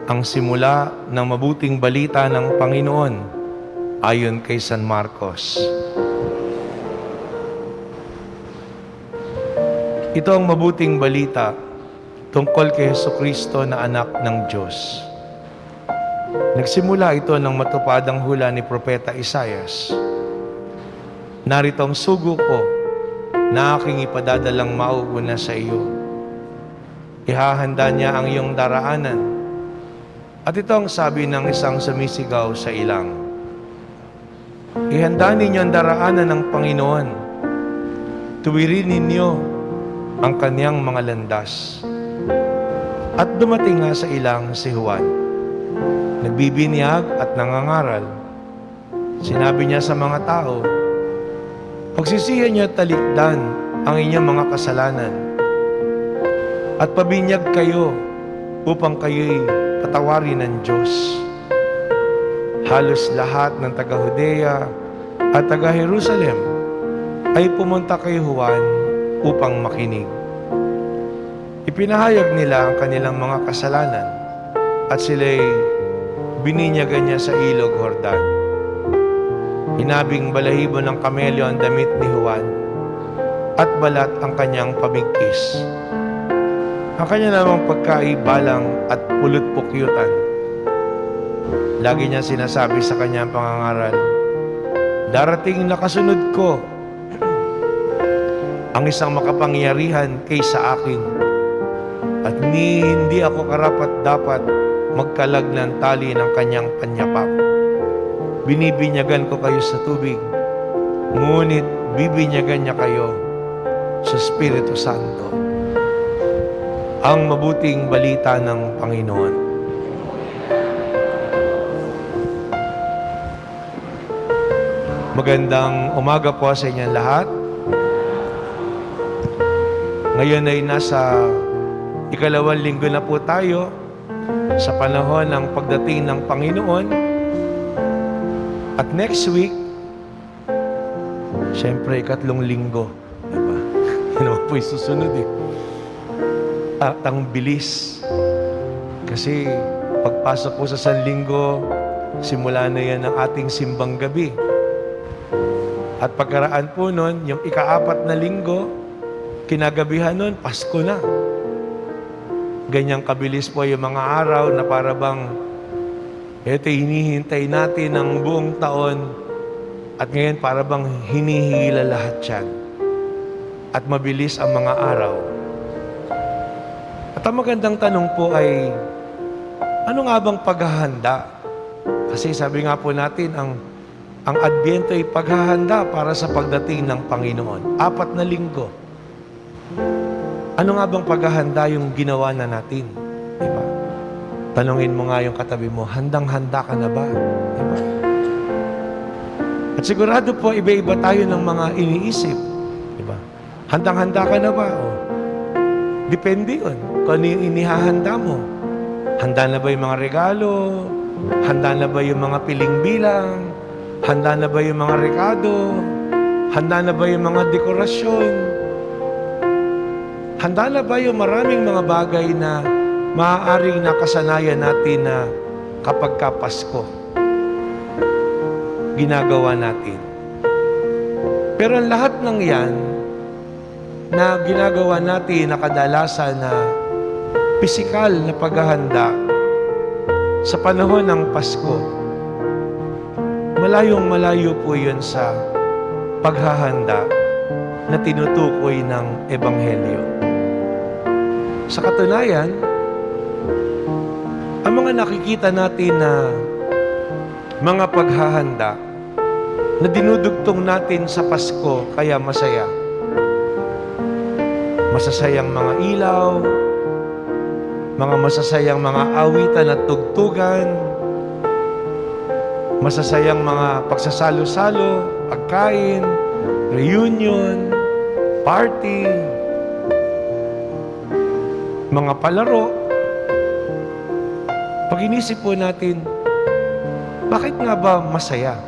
ang simula ng mabuting balita ng Panginoon ayon kay San Marcos. Ito ang mabuting balita tungkol kay Jesucristo na anak ng Diyos. Nagsimula ito nang matupad ang hula ni Propeta Isaias. Narito ang sugo ko na aking ipadadalang mauuna sa iyo. Ihahanda niya ang iyong daraanan. At ito ang sabi ng isang sumisigaw sa ilang. Ihanda ninyo ang daraanan ng Panginoon. Tuwirin ninyo ang kanyang mga landas. At dumating nga sa ilang si Juan. Nagbibinyag at nangangaral. Sinabi niya sa mga tao, pagsisihan niyo at talikdan ang inyong mga kasalanan. At pabinyag kayo upang kayo'y patawarin ng Diyos. Halos lahat ng taga-Judea at taga-Jerusalem ay pumunta kay Juan upang makinig. Ipinahayag nila ang kanilang mga kasalanan at sila'y bininyagan niya sa ilog Jordan. Hinabing balahibo ng kamelyo ang damit ni Juan at balat ang kanyang pamigkis. Ang kanya namang pagkaibalang at pulot-pukyutan. Lagi niya sinasabi sa kanyang pangangaral, darating na kasunod ko ang isang makapangyarihan kaysa akin at hindi ako karapat-dapat magkalag ng tali ng kanyang panyapak. Binibinyagan ko kayo sa tubig, ngunit bibinyagan niya kayo sa Espiritu Santo. Ang mabuting balita ng Panginoon. Magandang umaga po sa inyong lahat. Ngayon ay nasa ikalawang linggo na po tayo sa panahon ng pagdating ng Panginoon. At next week, siyempre ikatlong linggo. Diba? Yan naman po yung susunod eh. At ang bilis. Kasi pagpasok po sa Sanlinggo, simula na yan ang ating simbang gabi. At pagkaraan po nun, yung ika-4 na linggo, kinagabihan nun, Pasko na. Ganyang kabilis po yung mga araw na para bang ito hinihintay natin ang buong taon at ngayon para bang hinihila lahat yan. At mabilis ang mga araw. At ang magandang tanong po ay, ano nga bang paghahanda? Kasi sabi nga po natin, ang Adbyento ay paghahanda para sa pagdating ng Panginoon. 4 na linggo. Ano nga bang paghahanda yung ginawa na natin? Diba? Tanungin mo nga yung katabi mo, handang-handa ka na ba? Diba? At sigurado po, iba-iba tayo ng mga iniisip. Diba? Handang-handa ka na ba? O, depende yun. Kung ano yung inihahanda mo. Handa na ba yung mga regalo? Handa na ba yung mga piling bilang? Handa na ba yung mga rekado? Handa na ba yung mga dekorasyon? Handa na ba yung maraming mga bagay na maaaring nakasanayan natin na kapag Pasko, ginagawa natin? Pero ang lahat ng yan na ginagawa natin na kadalasan na pisikal na paghahanda sa panahon ng Pasko, malayong-malayo po yun sa paghahanda na tinutukoy ng Ebanghelyo. Sa katunayan, ang mga nakikita natin na mga paghahanda na dinudugtong natin sa Pasko kaya masaya. Masasayang mga ilaw, mga masasayang mga awitan at tugtugan, masasayang mga pagsasalo-salo, pagkain, reunion, party, mga palaro. Pag inisip po natin, bakit nga ba masaya?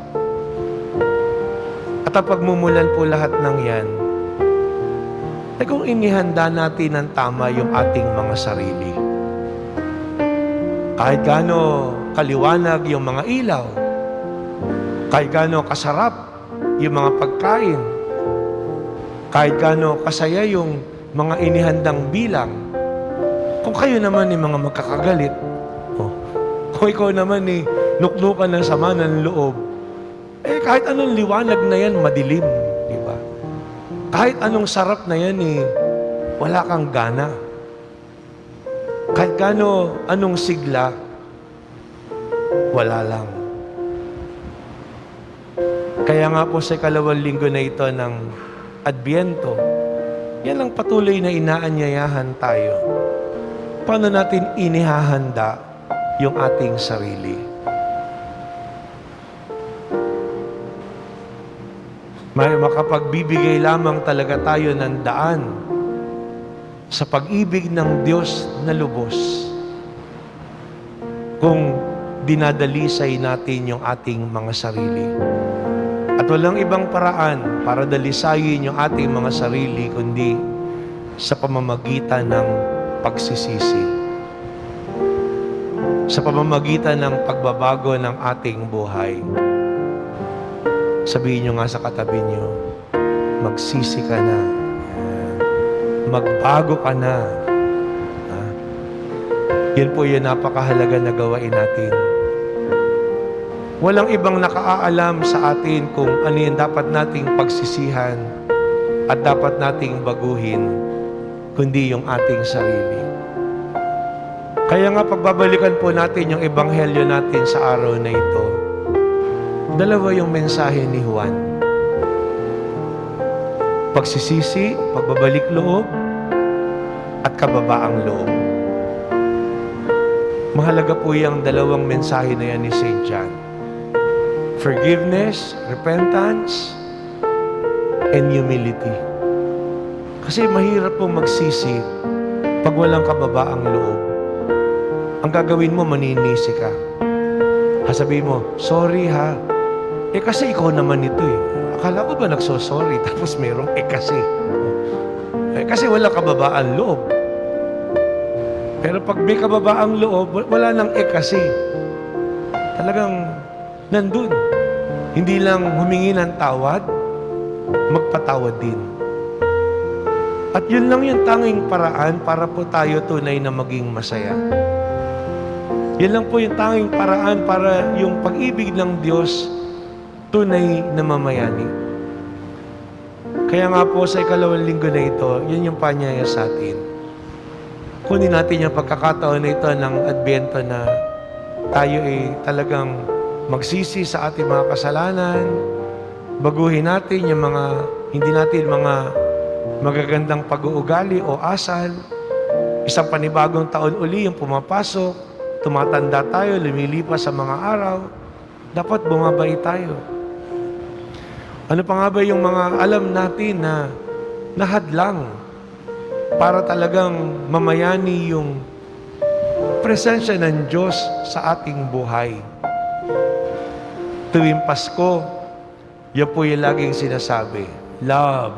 At ang pagmumulan po lahat ng yan, ay kung inihanda natin ng tama yung ating mga sarili. Kahit gaano kaliwanag yung mga ilaw, kahit gaano kasarap yung mga pagkain, kahit gaano kasaya yung mga inihandang bilang, kung kayo naman yung mga magkakagalit, kung ikaw naman nuknukan ng sama ng loob, kahit anong liwanag na yan, madilim, di ba? Kahit anong sarap na yan, wala kang gana. Kahit gaano anong sigla, wala lang. Kaya nga po sa ikalawang linggo na ito ng Adbyento, yan ang patuloy na inaanyayahan tayo. Paano natin inihahanda yung ating sarili? May makapagbibigay lamang talaga tayo ng daan sa pag-ibig ng Diyos na lubos kung dinadalisay natin yung ating mga sarili. At walang ibang paraan para dalisayin yung ating mga sarili kundi sa pamamagitan ng pagsisisi. Sa pamamagitan ng pagbabago ng ating buhay. Sabihin nyo nga sa katabi nyo, magsisi ka na. Magbago ka na. Yan po yung napakahalaga na gawain natin. Walang ibang nakaalam sa atin kung ano yung dapat nating pagsisihan at dapat nating baguhin, kundi yung ating sarili. Kaya nga pagbabalikan po natin yung ebanghelyo natin sa araw na ito, dalawa yung mensahe ni Juan. Pagsisisi, pagbabalik loob, at kababaang loob. Mahalaga po yung dalawang mensahe na yan ni St. John. Forgiveness, repentance, and humility. Kasi mahirap po magsisi pag walang kababaang loob. Ang gagawin mo, maninisi ka. Sabihin mo, sorry ha. Kasi ikaw naman ito Akala ko ba nagsosorry tapos merong kasi. Kasi wala kababaan loob. Pero pag may kababaang loob, wala nang kasi. Talagang nandun. Hindi lang humingi ng tawad, magpatawad din. At yun lang yung tanging paraan para po tayo tunay na maging masaya. Yun lang po yung tanging paraan para yung pag-ibig ng Diyos tunay na mamayani. Kaya nga po sa ikalawang linggo na ito, yun yung panyaya sa atin. Kunin natin yung pagkakataon na ito ng Adbyento na tayo talagang magsisi sa ating mga kasalanan, baguhin natin yung mga, hindi natin mga magagandang pag-uugali o asal. Isang panibagong taon uli yung pumapasok, tumatanda tayo, lumilipas sa mga araw, dapat bumabay tayo. Ano pa nga ba yung mga alam natin na nahadlang para talagang mamayani yung presensya ng Diyos sa ating buhay? Tuwing Pasko, yan po yung laging sinasabi. Love,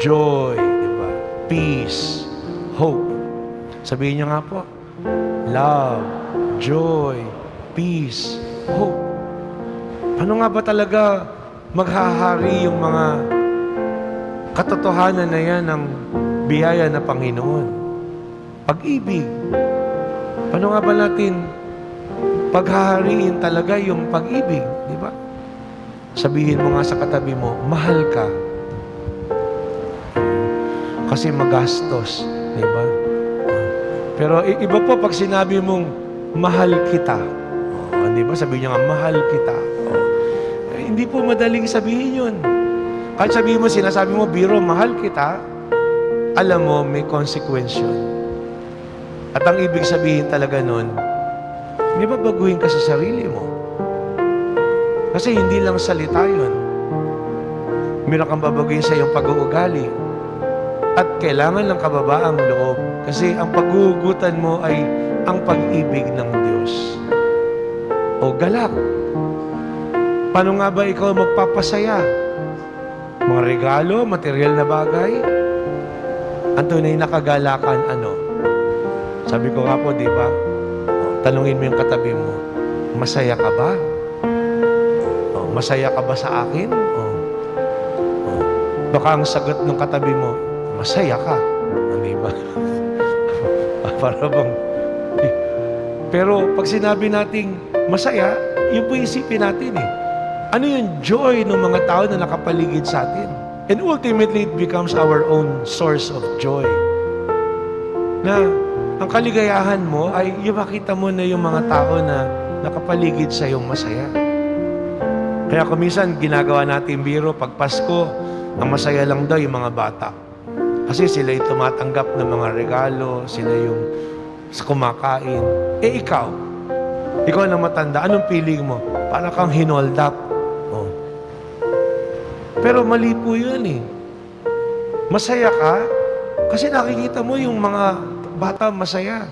joy, diba? Peace, hope. Sabihin niyo nga po, love, joy, peace, hope. Ano nga ba talaga maghahari yung mga katotohanan na yan ng biyaya na Panginoon? Pag-ibig. Paano nga ba natin paghahariin talaga yung pag-ibig? Di ba? Sabihin mo nga sa katabi mo, mahal ka. Kasi magastos. Di ba? Pero iba po pag sinabi mong mahal kita. Di ba? Sabihin niya nga, mahal kita. Hindi po madaling sabihin yun. Kahit sabihin mo, sinasabi mo, biro, mahal kita, alam mo, may consequence yun. At ang ibig sabihin talaga nun, hindi ba baguhin ka sa sarili mo? Kasi hindi lang salita yun. Meron kang babaguhin sa iyong pag-uugali. At kailangan ng kababaang loob. Kasi ang paghuhugutan mo ay ang pag-ibig ng Diyos. O galak. Paano nga ba ikaw magpapasaya? Mga regalo, material na bagay? Ang tunay na kagalakan, ano? Sabi ko nga po, di ba? Tanungin mo yung katabi mo, masaya ka ba? O, masaya ka ba sa akin? O, baka ang sagot ng katabi mo, masaya ka. Hindi ba? Para bang... Pero pag sinabi nating masaya, yun po isipin natin eh. Ano yung joy ng mga tao na nakapaligid sa atin? And ultimately, it becomes our own source of joy. Na ang kaligayahan mo ay yung makita mo na yung mga tao na nakapaligid sa iyong masaya. Kaya kung minsan ginagawa natin biro, pag Pasko, ang masaya lang daw yung mga bata. Kasi sila yung tumatanggap ng mga regalo, sila yung kumakain. Eh ikaw na matanda, anong feeling mo? Para kang hinold up. Oh. Pero mali po yun eh. Masaya ka kasi nakikita mo yung mga bata masaya.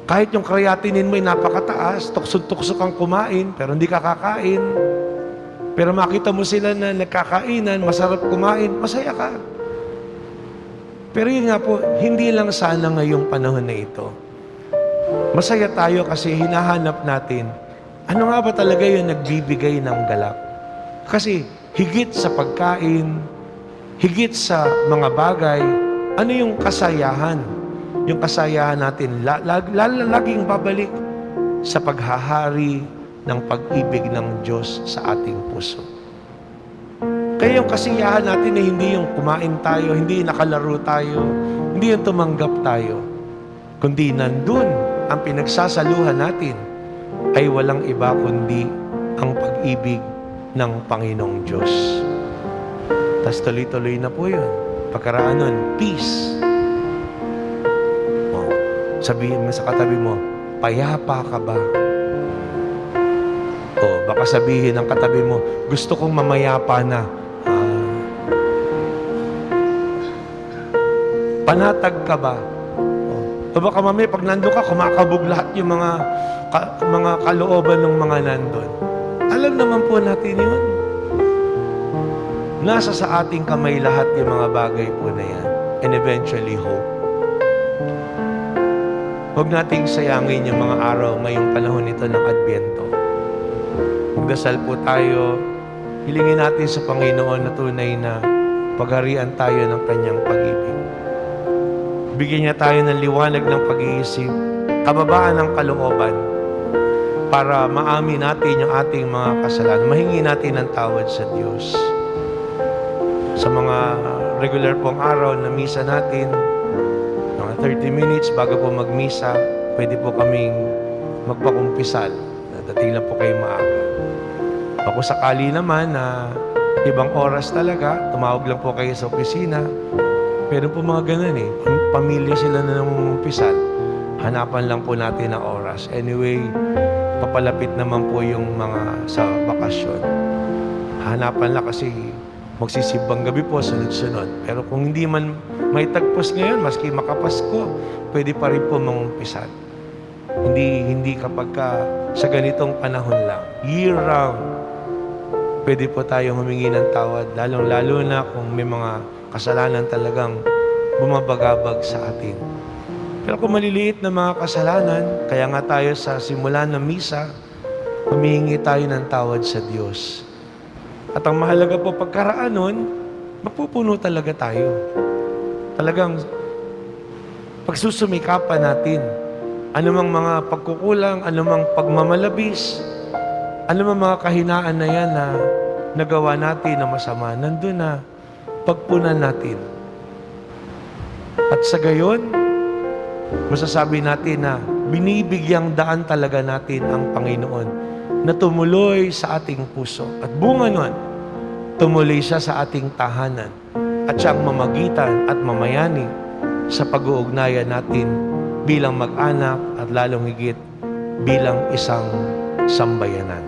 Kahit yung kreatinin mo ay napakataas, tuksod-tuksok kang kumain, pero hindi ka kakain. Pero makita mo sila na nagkakainan, masarap kumain, masaya ka. Pero yun nga po, hindi lang sana ngayong panahon na ito. Masaya tayo kasi hinahanap natin, ano nga ba talaga yung nagbibigay ng galak? Kasi higit sa pagkain, higit sa mga bagay, ano yung kasayahan? Yung kasayahan natin, laging babalik sa paghahari ng pag-ibig ng Diyos sa ating puso. Kaya yung kasiyahan natin na hindi yung kumain tayo, hindi nakalaro tayo, hindi yung tumanggap tayo, kundi nandun ang pinagsasaluhan natin ay walang iba kundi ang pag-ibig ng Panginoong Diyos. Tapos tuloy-tuloy na po yun. Pagkaraan nun, peace. O, sabihin mo sa katabi mo, payapa ka ba? O, baka sabihin ng katabi mo, gusto kong mamayapa na. Panatag ka ba? O baka mamaya pag nandun ka, kumakabog lahat yung mga kalooban ng mga nandun. Alam naman po natin yun. Nasa sa ating kamay lahat yung mga bagay po na yan. And eventually, hope. Huwag nating sayangin yung mga araw ngayong panahon nito ng Adbyento. Magdasal po tayo. Hilingin natin sa Panginoon na tunay na pagharian tayo ng Kanyang pag-ibig. Bigyan niya tayo ng liwanag ng pag-iisip, kababaan ng kalooban, para maamin natin yung ating mga kasalanan. Mahingi natin ng tawad sa Diyos. Sa mga regular pong araw na misa natin, mga 30 minutes bago po magmisa, pwede po kaming magpakumpisal. Dating lang po kayo maaga. Kung sakali naman na ibang oras talaga, tumawag lang po kayo sa opisina. Pero po mga ganun eh. Pamilya sila na namumpisal. Hanapan lang po natin ang oras. Anyway, papalapit naman po yung mga sa bakasyon. Hanapan lang kasi magsisibang gabi po, sunod-sunod. Pero kung hindi man may tagpos ngayon, maski makapasko, pwede pa rin po mangumpisal. Hindi kapag sa ganitong panahon lang. Year-round, pwede po tayo humingi ng tawad. Lalong-lalo na kung may mga kasalanan talagang bumabagabag sa atin. Pero kung maliliit na mga kasalanan, kaya nga tayo sa simula ng misa, humihingi tayo ng tawad sa Diyos. At ang mahalaga po pagkaraan nun, mapupuno talaga tayo. Talagang pagsusumikapan natin, anumang mga pagkukulang, anumang pagmamalabis, anumang mga kahinaan na yan na nagawa natin na masama, nandun na pagpunan natin. At sa gayon, masasabi natin na binibigyang daan talaga natin ang Panginoon na tumuloy sa ating puso. At bunga nun, tumuloy siya sa ating tahanan at siyang mamagitan at mamayani sa pag-uugnayan natin bilang mag-anak at lalong higit bilang isang sambayanan.